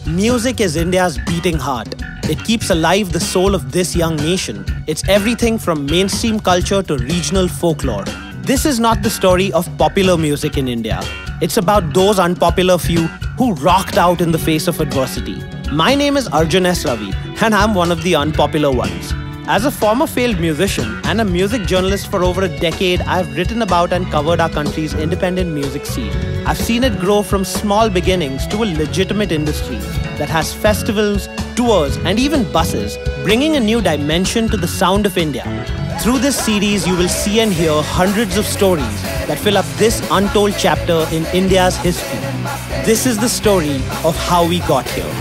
Music is India's beating heart. It keeps alive the soul of this young nation. It's everything from mainstream culture to regional folklore. This is not the story of popular music in India. It's about those unpopular few who rocked out in the face of adversity. My name is Arjun S. Ravi, and I'm one of the unpopular ones. As a former failed musician and a music journalist for over a decade, I've written about and covered our country's independent music scene. I've seen it grow from small beginnings to a legitimate industry that has festivals, tours, and even buses, bringing a new dimension to the sound of India. Through this series, you will see and hear hundreds of stories that fill up this untold chapter in India's history. This is the story of how we got here.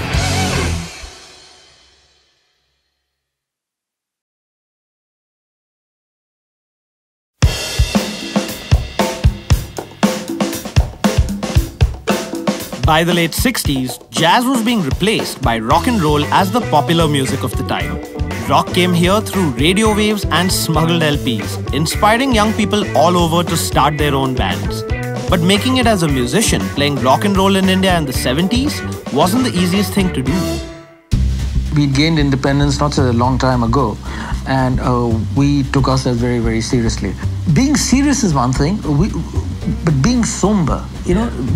By the late 60s, jazz was being replaced by rock and roll as the popular music of the time. Rock came here through radio waves and smuggled LPs, inspiring young people all over to start their own bands. But making it as a musician, playing rock and roll in India in the 70s, wasn't the easiest thing to do. We gained independence not so long time ago, and we took ourselves very, very seriously. Being serious is one thing, but being somber,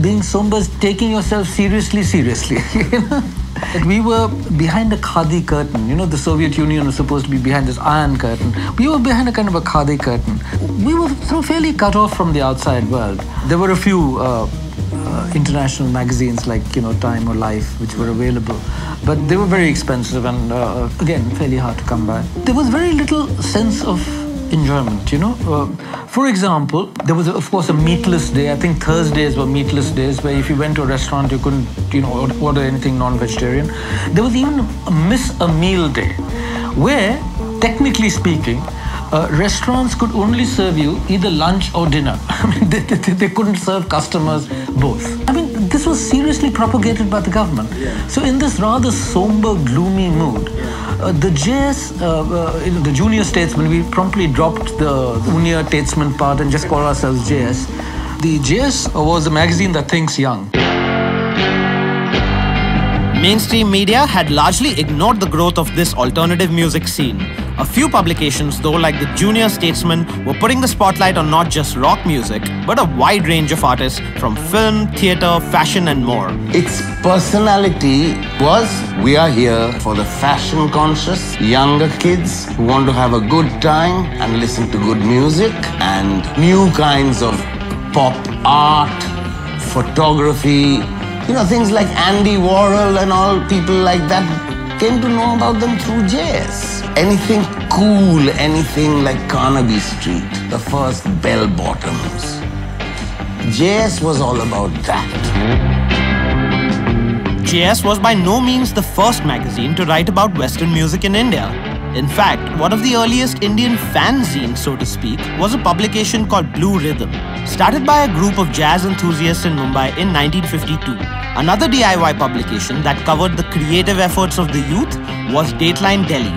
being somber is taking yourself seriously. We were behind a khadi curtain. The Soviet Union was supposed to be behind this iron curtain. We were behind a kind of a khadi curtain. We were fairly cut off from the outside world. There were a few international magazines like Time or Life which were available, but they were very expensive and again fairly hard to come by. There was very little sense of enjoyment, For example, there was of course a meatless day. I think Thursdays were meatless days where if you went to a restaurant you couldn't order anything non-vegetarian. There was even a miss a meal day where, technically speaking, restaurants could only serve you either lunch or dinner. I mean, they couldn't serve customers both. I mean, this was seriously propagated by the government. So in this rather somber, gloomy mood, the JS, the junior statesman, we promptly dropped the junior statesman part and just called ourselves JS. The JS was a magazine that thinks young. Mainstream media had largely ignored the growth of this alternative music scene. A few publications, though, like the Junior Statesman, were putting the spotlight on not just rock music, but a wide range of artists from film, theatre, fashion and more. Its personality was, we are here for the fashion-conscious younger kids who want to have a good time and listen to good music and new kinds of pop art, photography, things like Andy Warhol and all people like that came to know about them through jazz. Anything cool, anything like Carnaby Street, the first bell bottoms. JS was all about that. JS was by no means the first magazine to write about Western music in India. In fact, one of the earliest Indian fanzines, so to speak, was a publication called Blue Rhythm, started by a group of jazz enthusiasts in Mumbai in 1952. Another DIY publication that covered the creative efforts of the youth was Dateline Delhi.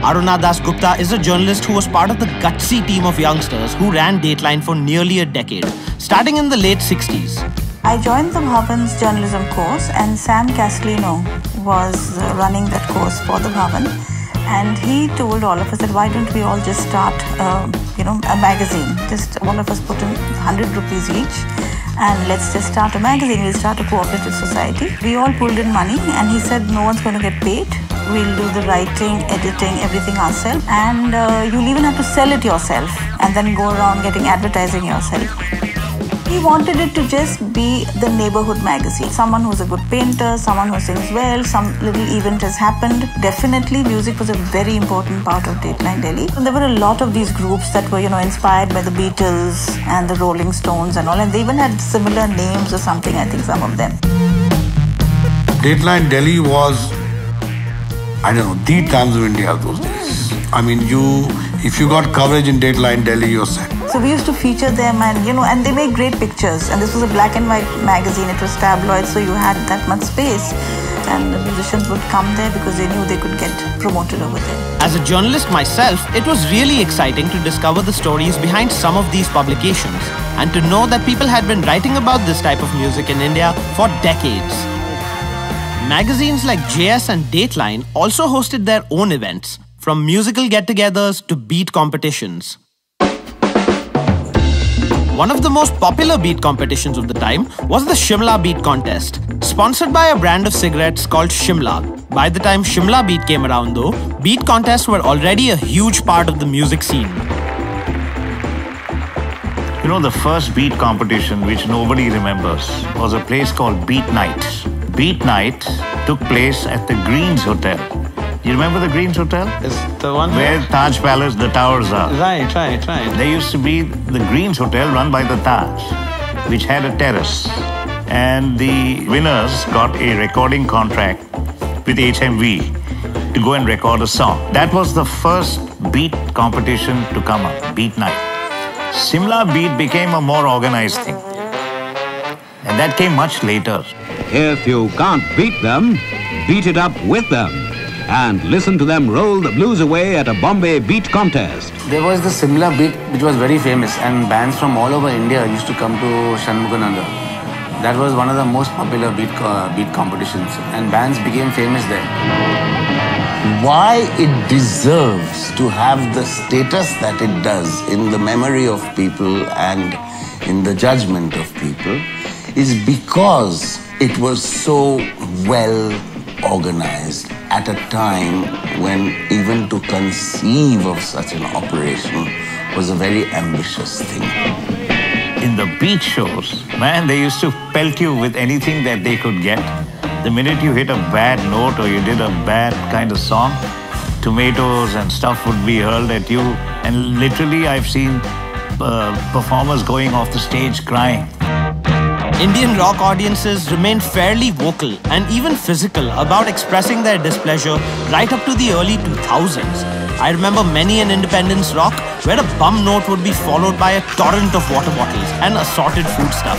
Aruna Das Gupta is a journalist who was part of the gutsy team of youngsters who ran Dateline for nearly a decade, starting in the late 60s. I joined the Bhavan's journalism course, and Sam Castellino was running that course for the Bhavan. And he told all of us that why don't we all just start, a magazine. Just all of us put in 100 rupees each and let's just start a magazine. We'll start a cooperative society. We all pulled in money and he said no one's going to get paid. We'll do the writing, editing, everything ourselves. And you'll even have to sell it yourself and then go around getting advertising yourself. He wanted it to just be the neighborhood magazine. Someone who's a good painter, someone who sings well, some little event has happened. Definitely music was a very important part of Dateline Delhi. And there were a lot of these groups that were, inspired by the Beatles and the Rolling Stones and all. And they even had similar names or something, I think, some of them. Dateline Delhi was, the Times of India those days. I mean, if you got coverage in Dateline Delhi, you're set. So we used to feature them and they make great pictures. And this was a black and white magazine. It was tabloid, so you had that much space. and the musicians would come there because they knew they could get promoted over there. As a journalist myself, it was really exciting to discover the stories behind some of these publications and to know that people had been writing about this type of music in India for decades. Magazines like JS and Dateline also hosted their own events, from musical get-togethers to beat competitions. One of the most popular beat competitions of the time was the Shimla Beat Contest, sponsored by a brand of cigarettes called Shimla. By the time Shimla Beat came around though, beat contests were already a huge part of the music scene. You know, the first beat competition, which nobody remembers, was a place called Beat Night. Beat Night took place at the Greens Hotel. You remember the Greens Hotel? It's the one where Taj Palace, the towers are. Right. There used to be the Greens Hotel run by the Taj, which had a terrace. And the winners got a recording contract with HMV to go and record a song. That was the first beat competition to come up, Beat Night. Shimla Beat became a more organized thing. And that came much later. If you can't beat them, beat it up with them. And listen to them roll the blues away at a Bombay beat contest. There was the Simla beat which was very famous, and bands from all over India used to come to Shanmugananda. That was one of the most popular beat competitions, and bands became famous there. Why it deserves to have the status that it does in the memory of people and in the judgment of people is because it was so well organized at a time when even to conceive of such an operation was a very ambitious thing. In the beat shows, man, they used to pelt you with anything that they could get. The minute you hit a bad note or you did a bad kind of song, tomatoes and stuff would be hurled at you. And literally, I've seen performers going off the stage crying. Indian rock audiences remained fairly vocal and even physical about expressing their displeasure right up to the early 2000s. I remember many an independence rock where a bum note would be followed by a torrent of water bottles and assorted foodstuff.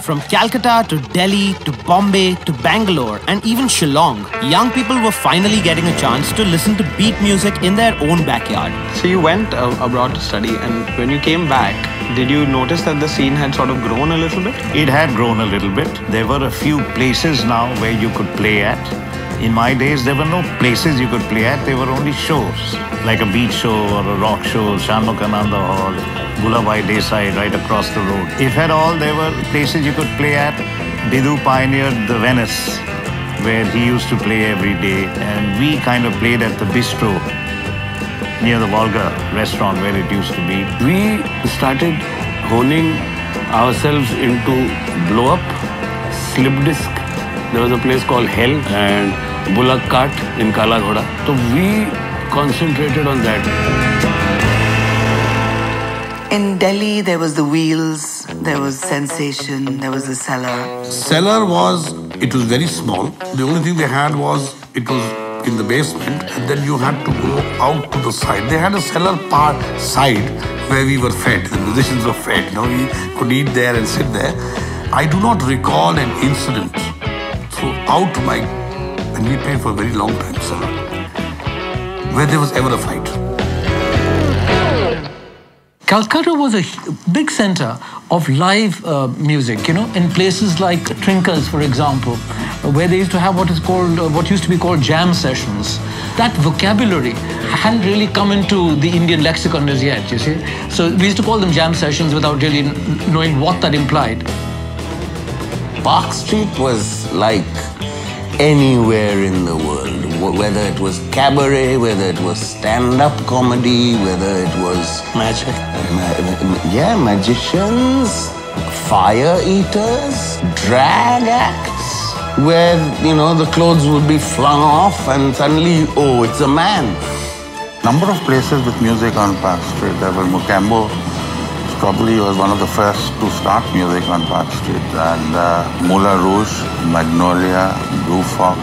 From Calcutta to Delhi to Bombay to Bangalore and even Shillong, young people were finally getting a chance to listen to beat music in their own backyard. So you went abroad to study, and when you came back, did you notice that the scene had sort of grown a little bit? It had grown a little bit. There were a few places now where you could play at. In my days, there were no places you could play at. There were only shows, like a beach show or a rock show, Shanmugananda Hall, Gulabhai Desai right across the road. If at all, there were places you could play at. Bidu pioneered the Venice, where he used to play every day. And we kind of played at the Bistro, near the Volga restaurant where it used to be. We started honing ourselves into blow up, slip disc. There was a place called Hell and Bullock Cart in Kala Ghoda. So we concentrated on that. In Delhi, there was the Wheels, there was Sensation, there was the Cellar. Cellar it was very small. The only thing they had was, it was in the basement, and then you had to go out to the side. They had a cellar part side where we were fed. The musicians were fed. You know, we could eat there and sit there. I do not recall an incident throughout when we played for a very long time, cellar, where there was ever a fight. Calcutta was a big center of live music, you know, in places like Trinkers, for example, where they used to have what used to be called jam sessions. That vocabulary hadn't really come into the Indian lexicon as yet, you see. So we used to call them jam sessions without really knowing what that implied. Park Street was like anywhere in the world, whether it was cabaret, whether it was stand-up comedy, whether it was magic. Magicians, fire eaters, drag acts, where, you know, the clothes would be flung off and suddenly, oh, it's a man. Number of places with music on Park Street. There was Mocambo, probably was one of the first to start music on Park Street, and Moulin Rouge, Magnolia, Blue Fox,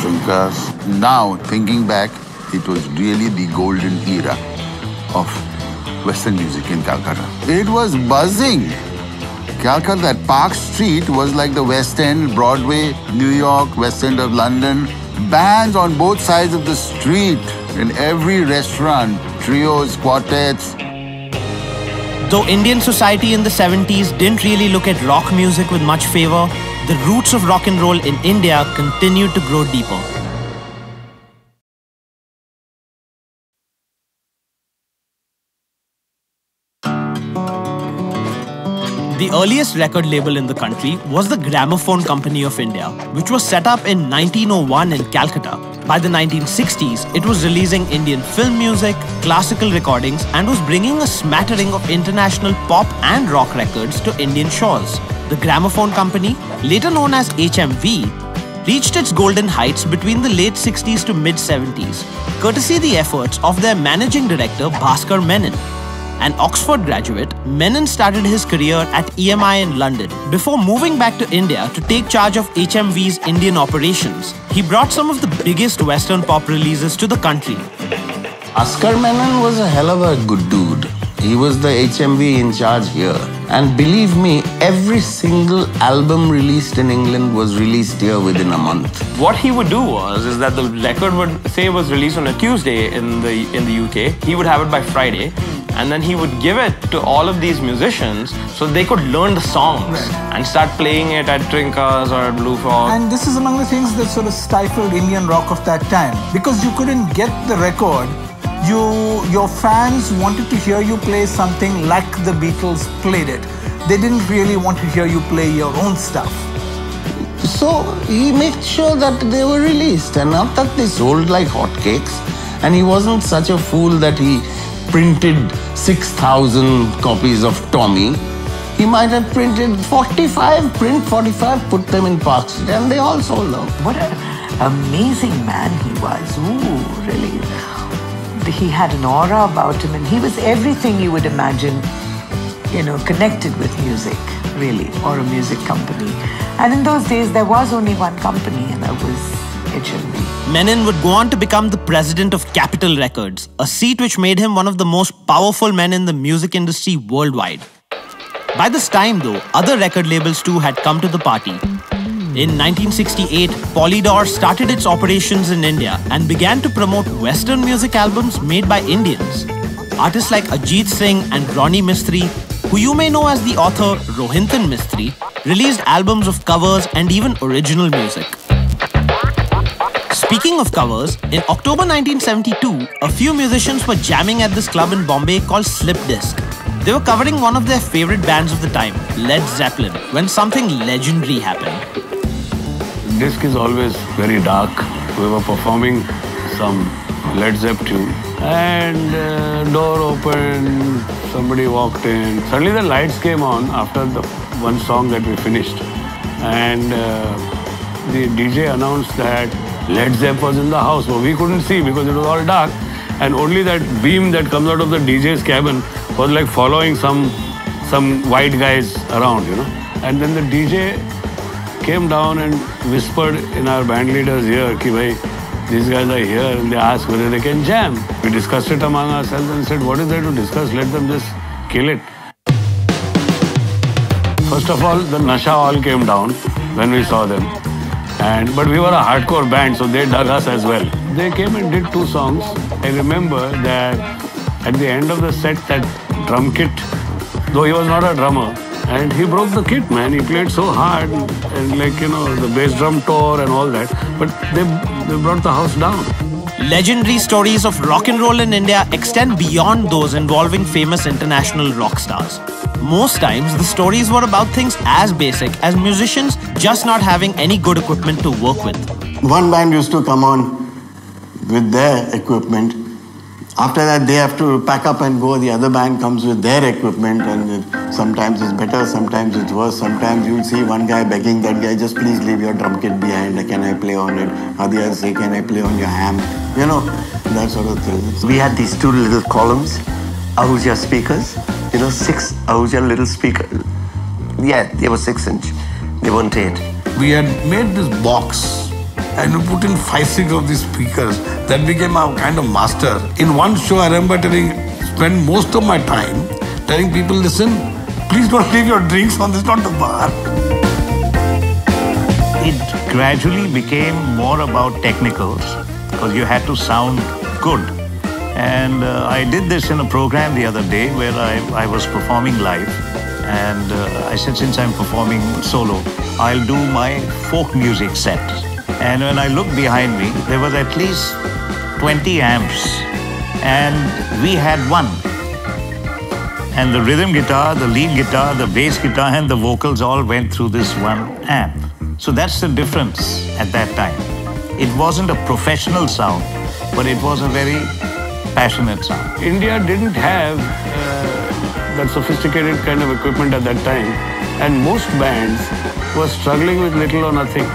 Trinkers. Now, thinking back, it was really the golden era of Western music in Calcutta. It was buzzing. Calcutta, that Park Street was like the West End, Broadway, New York, West End of London. Bands on both sides of the street, in every restaurant, trios, quartets. Though Indian society in the 70s didn't really look at rock music with much favor, the roots of rock and roll in India continued to grow deeper. The earliest record label in the country was the Gramophone Company of India, which was set up in 1901 in Calcutta. By the 1960s, it was releasing Indian film music, classical recordings, and was bringing a smattering of international pop and rock records to Indian shores. The Gramophone Company, later known as HMV, reached its golden heights between the late 60s to mid-70s, courtesy the efforts of their managing director Bhaskar Menon. An Oxford graduate, Menon started his career at EMI in London before moving back to India to take charge of HMV's Indian operations. He brought some of the biggest Western pop releases to the country. Bhaskar Menon was a hell of a good dude. He was the HMV in charge here. And believe me, every single album released in England was released here within a month. What he would do is that the record would say was released on a Tuesday in the UK. He would have it by Friday. And then he would give it to all of these musicians so they could learn the songs and start playing it at Trinkas or at Blue Frog. And this is among the things that sort of stifled Indian rock of that time. Because you couldn't get the record, your fans wanted to hear you play something like the Beatles played it. They didn't really want to hear you play your own stuff. So he made sure that they were released, and not that they sold like hotcakes. And he wasn't such a fool that he printed 6,000 copies of Tommy. He might have printed 45, put them in Park Street, and they all sold out. What an amazing man he was. Ooh, really. He had an aura about him, and he was everything you would imagine, connected with music, really, or a music company. And in those days, there was only one company, and that was HMV. Menon would go on to become the president of Capitol Records, a seat which made him one of the most powerful men in the music industry worldwide. By this time, though, other record labels too had come to the party. In 1968, Polydor started its operations in India and began to promote Western music albums made by Indians. Artists like Ajit Singh and Ronnie Mistry, who you may know as the author Rohinton Mistry, released albums of covers and even original music. Speaking of covers, in October 1972, a few musicians were jamming at this club in Bombay called Slip Disc. They were covering one of their favorite bands of the time, Led Zeppelin, when something legendary happened. Disc is always very dark. We were performing some Led Zeppelin tune, and door opened, somebody walked in. Suddenly the lights came on after the one song that we finished, and the DJ announced that Led Zeppelin was in the house, but we couldn't see because it was all dark, and only that beam that comes out of the DJ's cabin was like following some white guys around, And then the DJ came down and whispered in our band leader's ear, ki bhai, these guys are here, and they asked whether they can jam. We discussed it among ourselves and said, what is there to discuss? Let them just kill it. First of all, the Nasha all came down when we saw them. But we were a hardcore band, so they dug us as well. They came and did 2 songs. I remember that at the end of the set, that drum kit, though he was not a drummer, and he broke the kit, man. He played so hard, and the bass drum tore and all that. But they brought the house down. Legendary stories of rock and roll in India extend beyond those involving famous international rock stars. Most times, the stories were about things as basic as musicians just not having any good equipment to work with. One band used to come on with their equipment. After that, they have to pack up and go. The other band comes with their equipment, and sometimes it's better, sometimes it's worse. Sometimes you'll see one guy begging that guy, just please leave your drum kit behind. Can I play on it? Others say, can I play on your ham? That sort of thing. We had these 2 little columns, Ahuja speakers. 6 Ahuja little speakers. Yeah, they were 6-inch. They weren't 8. We had made this box and we put in 5-6 of these speakers. That became our kind of master. In one show, I remember spend most of my time telling people, listen, please don't leave your drinks on this, not the bar. It gradually became more about technicals because you had to sound good. And I did this in a program the other day where I was performing live. And I said, since I'm performing solo, I'll do my folk music set. And when I looked behind me, there was at least 20 amps. And we had one. And the rhythm guitar, the lead guitar, the bass guitar, and the vocals all went through this one amp. So that's the difference at that time. It wasn't a professional sound, but it was a very passionate sound. India didn't have that sophisticated kind of equipment at that time, and most bands were struggling with little or nothing,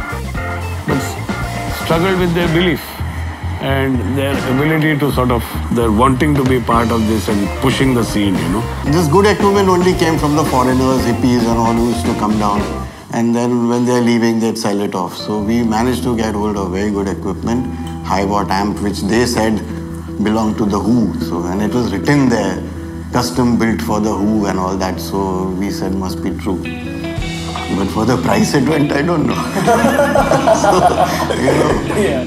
but struggled with their belief and their ability to sort of, their wanting to be part of this and pushing the scene, you know. This good equipment only came from the foreigners, hippies and all who used to come down. And then when they're leaving, they'd sell it off. So we managed to get hold of very good equipment, high-watt amp, which they said belonged to the Who. So, and it was written there, custom built for the Who and all that. So we said must be true. But for the price it went, I don't know. So, you know. Yeah.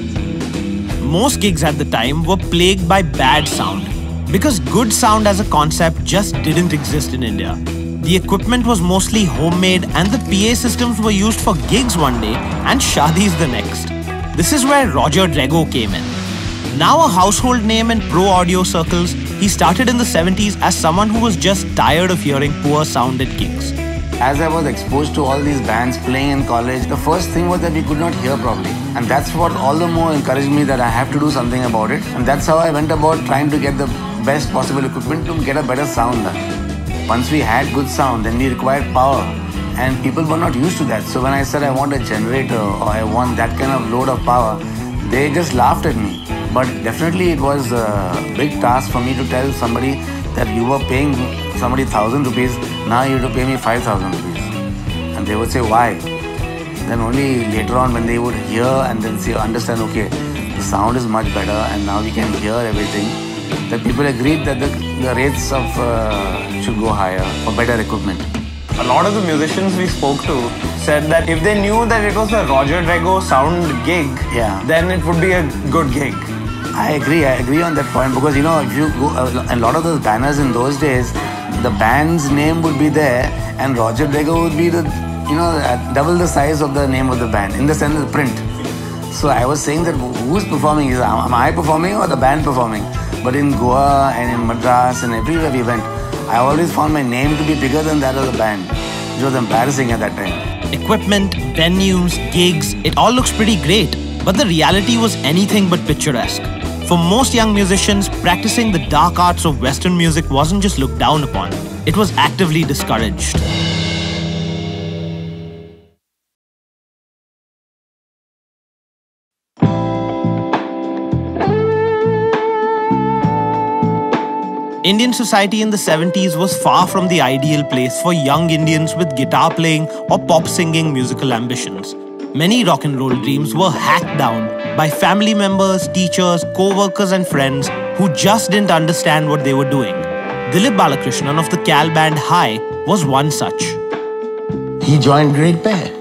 Most gigs at the time were plagued by bad sound because good sound as a concept just didn't exist in India. The equipment was mostly homemade and the PA systems were used for gigs one day and shadis the next. This is where Roger DREGO came in. Now a household name in pro audio circles, he started in the 70s as someone who was just tired of hearing poor sound at gigs. As I was exposed to all these bands playing in college, the first thing was that we could not hear properly. And that's what all the more encouraged me that I have to do something about it. And that's how I went about trying to get the best possible equipment to get a better sound done. Once we had good sound, then we required power. And people were not used to that. So when I said I want a generator or I want that kind of load of power, they just laughed at me. But definitely it was a big task for me to tell somebody that you were paying somebody 1,000 rupees, now you have to pay me 5,000 rupees. And they would say, why? Then only later on when they would hear and then say, understand, okay, the sound is much better and now we can hear everything, that people agreed that the rates of should go higher for better equipment. A lot of the musicians we spoke to said that if they knew that it was a Roger DREGO sound gig, then it would be a good gig. I agree on that point because, you know, if you go, a lot of those banners in those days, the band's name would be there and Roger DREGO would be the, you know, double the size of the name of the band in the sense of the print. So I was saying that who's performing? Am I performing or the band performing? But in Goa and in Madras and everywhere we went, I always found my name to be bigger than that of the band. It was embarrassing at that time. Equipment, venues, gigs, it all looks pretty great. But the reality was anything but picturesque. For most young musicians, practicing the dark arts of Western music wasn't just looked down upon, it was actively discouraged. Indian society in the 70s was far from the ideal place for young Indians with guitar playing or pop singing musical ambitions. Many rock and roll dreams were hacked down by family members, teachers, co-workers and friends who just didn't understand what they were doing. Dilip Balakrishnan of the Cal band High was one such. He joined Great Bear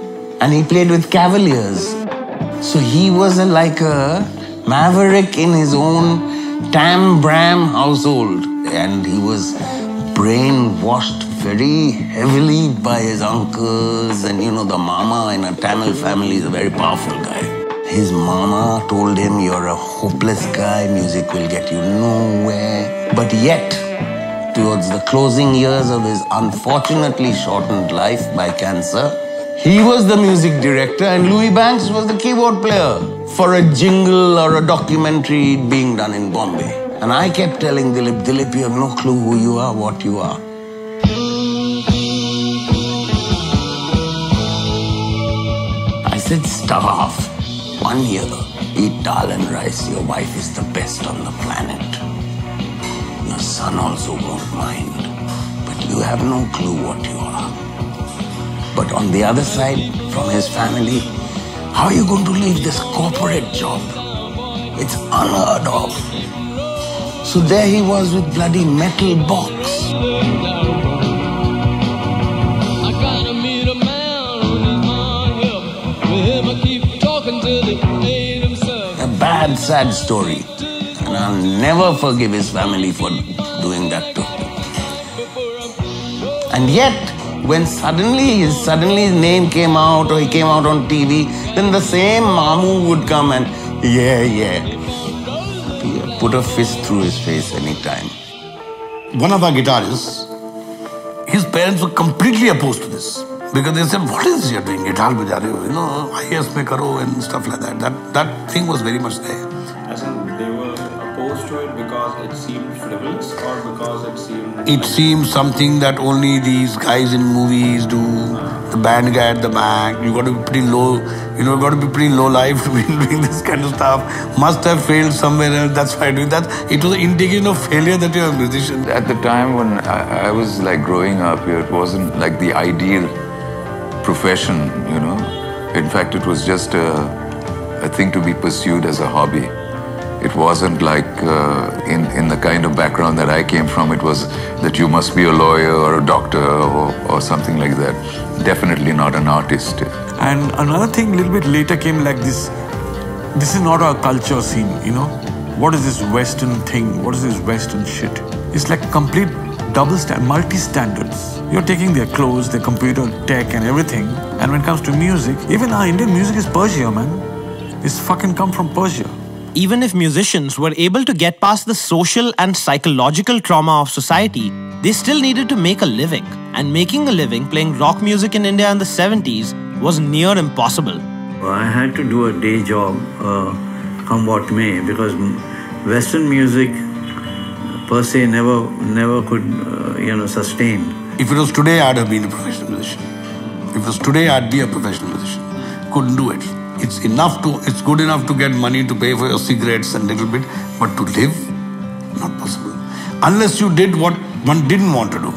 and he played with Cavaliers. So he was like a maverick in his own tam-bram household. And he was brainwashed very heavily by his uncles. And you know, the mama in a Tamil family is a very powerful guy. His mama told him, you're a hopeless guy, music will get you nowhere. But yet, towards the closing years of his unfortunately shortened life by cancer, he was the music director and Louis Banks was the keyboard player for a jingle or a documentary being done in Bombay. And I kept telling Dilip, you have no clue who you are, what you are. I said, starve. 1 year, eat dal and rice. Your wife is the best on the planet. Your son also won't mind. But you have no clue what you are. But on the other side, from his family, how are you going to leave this corporate job? It's unheard of. So there he was with bloody metal box. sad, sad story. And I'll never forgive his family for doing that to him. And yet, when suddenly his name came out or he came out on TV, then the same Mamu would come and, yeah, put a fist through his face anytime. One of our guitarists, his parents were completely opposed to this. Because they said, what is you're doing? Guitar baja rahe ho, you know, IAS mein karo and stuff like that. That thing was very much there. As in, they were opposed to it because it seemed frivolous or because it seemed... It seems something that only these guys in movies do. The band guy at the back. You got to be pretty low, got to be pretty low life to be doing this kind of stuff. Must have failed somewhere else. That's why I do that. It was an indication of failure that you're a musician. At the time when I was like growing up here, it wasn't like the ideal profession, In fact, it was just a thing to be pursued as a hobby. It wasn't like in the kind of background that I came from, it was that you must be a lawyer or a doctor or something like that. Definitely not an artist. And another thing a little bit later came like this. This is not our culture scene, What is this Western thing? What is this Western shit? It's like complete multi-standards. You're taking their clothes, their computer tech and everything. And when it comes to music, even our Indian music is Persia, man. It's fucking come from Persia. Even if musicians were able to get past the social and psychological trauma of society, they still needed to make a living. And making a living playing rock music in India in the 70s was near impossible. I had to do a day job, come what may, because Western music per se never could, sustain. If it was today, I'd have been a professional musician. If it was today, I'd be a professional musician. Couldn't do it. It's good enough to get money to pay for your cigarettes and little bit, but to live, not possible. Unless you did what one didn't want to do.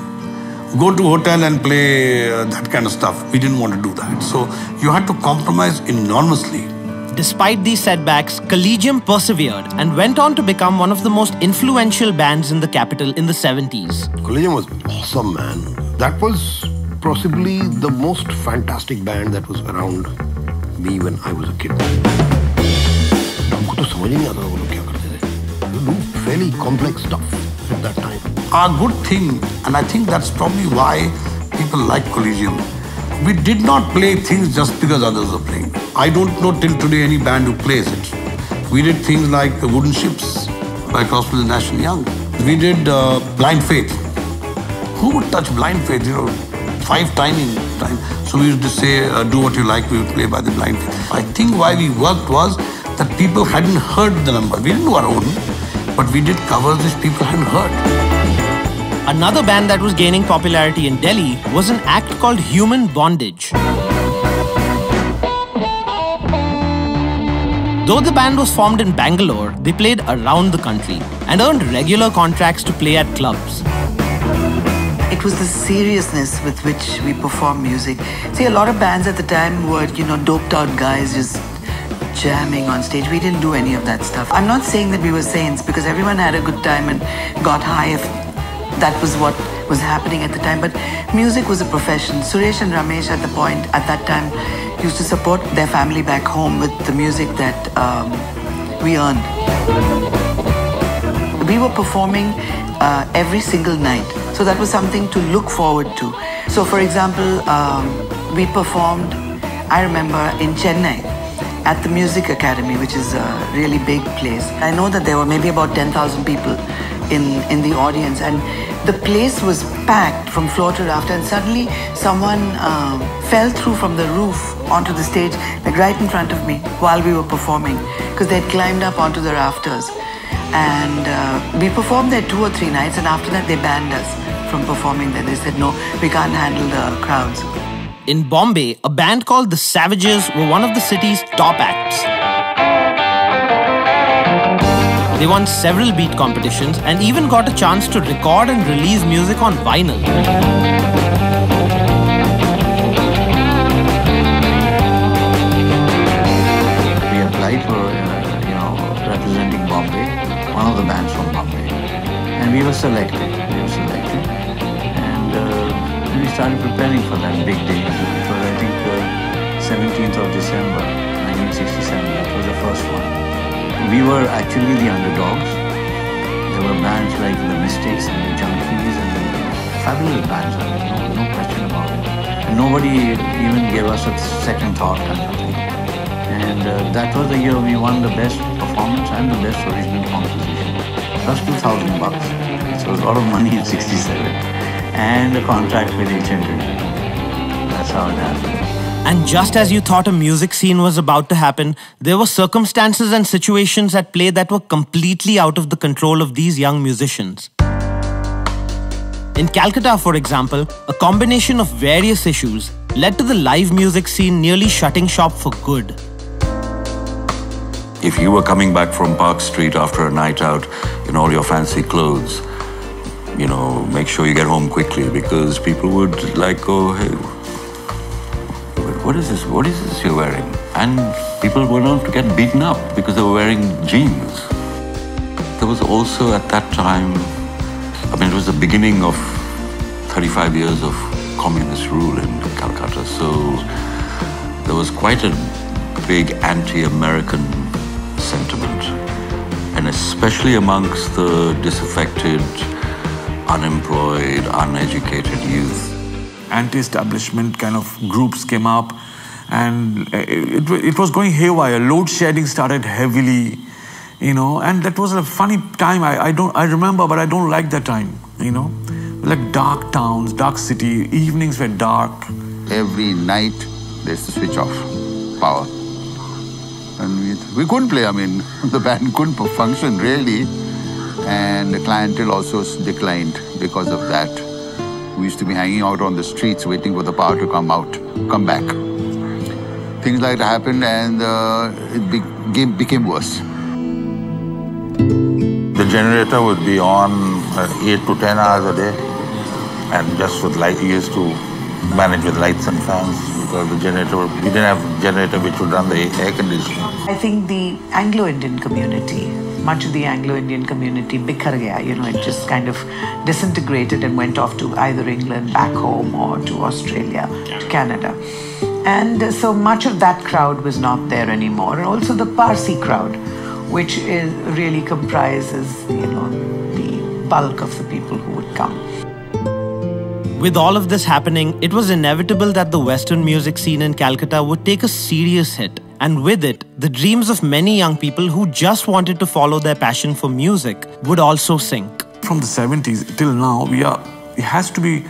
Go to hotel and play that kind of stuff. We didn't want to do that. So you had to compromise enormously. Despite these setbacks, Collegium persevered and went on to become one of the most influential bands in the capital in the 70s. Collegium was awesome, man. That was possibly the most fantastic band that was around me when I was a kid. हमको तो समझ नहीं आता वो लोग क्या करते थे. You do fairly complex stuff at that time. A good thing, and I think that's probably why people like Collegium. We did not play things just because others were playing. I don't know till today any band who plays it. We did things like the Wooden Ships by Crosby, Nash and Young. We did Blind Faith. Who would touch Blind Faith? 5 timing time. So we used to say, do what you like, we would play by the Blind Faith. I think why we worked was that people hadn't heard the number. We didn't do our own, but we did covers which people hadn't heard. Another band that was gaining popularity in Delhi was an act called Human Bondage. Though the band was formed in Bangalore, they played around the country and earned regular contracts to play at clubs. It was the seriousness with which we perform music. See, a lot of bands at the time were, doped out guys just jamming on stage. We didn't do any of that stuff. I'm not saying that we were saints because everyone had a good time and got high if that was what was happening at the time. But music was a profession. Suresh and Ramesh at that time used to support their family back home with the music that we earned. We were performing every single night. So that was something to look forward to. So for example, we performed, I remember, in Chennai at the Music Academy, which is a really big place. I know that there were maybe about 10,000 people in the audience, and the place was packed from floor to rafter, and suddenly someone fell through from the roof onto the stage, like right in front of me while we were performing, because they'd climbed up onto the rafters. And we performed there 2 or 3 nights, and after that they banned us from performing there. They said, no, we can't handle the crowds. In Bombay, a band called the Savages were one of the city's top acts. They won several beat competitions and even got a chance to record and release music on vinyl. We applied for, representing Bombay, one of the bands from Bombay, and we were selected. And we started preparing for that big day. It was, I think, 17th of December, 1967. That was the first one. we were actually the underdogs. There were bands like The Mystics and The Junkies and fabulous bands, no question about it. And nobody even gave us a second thought kind of thing. And that was the year we won the best performance and the best original composition. Plus $2,000. So a lot of money in '67. And a contract with H&M. That's how it happened. And just as you thought a music scene was about to happen, there were circumstances and situations at play that were completely out of the control of these young musicians. In Calcutta, for example, a combination of various issues led to the live music scene nearly shutting shop for good. If you were coming back from Park Street after a night out in all your fancy clothes, you know, make sure you get home quickly because people would like go, hey, what is this? What is this you're wearing? And people were known to get beaten up because they were wearing jeans. There was also at that time, I mean, it was the beginning of 35 years of communist rule in Calcutta. So there was quite a big anti-American sentiment, and especially amongst the disaffected, unemployed, uneducated youth. Anti-establishment kind of groups came up, and it was going haywire. Load shedding started heavily, you know, and that was a funny time. I remember, but I don't like that time, you know. Like dark towns, dark city, evenings were dark. Every night there's to switch off power. And we couldn't play, I mean, the band couldn't function really. And the clientele also declined because of that. We used to be hanging out on the streets waiting for the power to come back. Things like that happened, and it became worse. The generator would be on 8 to 10 hours a day, and just with light, we used to manage with lights and fans because the generator, we didn't have a generator which would run the air conditioning. I think the Anglo-Indian community, much of the Anglo-Indian community, bikhar gaya, you know, it just kind of disintegrated and went off to either England, back home, or to Australia, to Canada. And so much of that crowd was not there anymore. And also the Parsi crowd, which really comprises, you know, the bulk of the people who would come. With all of this happening, it was inevitable that the Western music scene in Calcutta would take a serious hit. And with it, the dreams of many young people who just wanted to follow their passion for music would also sink. From the 70s till now, it has to be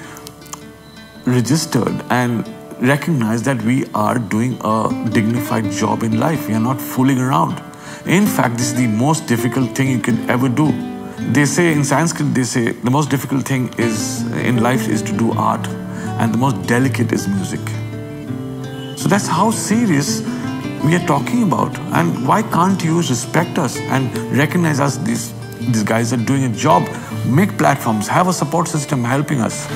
registered and recognized that we are doing a dignified job in life. We are not fooling around. In fact, this is the most difficult thing you can ever do. They say in Sanskrit, they say the most difficult thing in life is to do art, and the most delicate is music. So that's how serious we are talking about. And why can't you respect us and recognize us? These guys are doing a job, make platforms, have a support system helping us.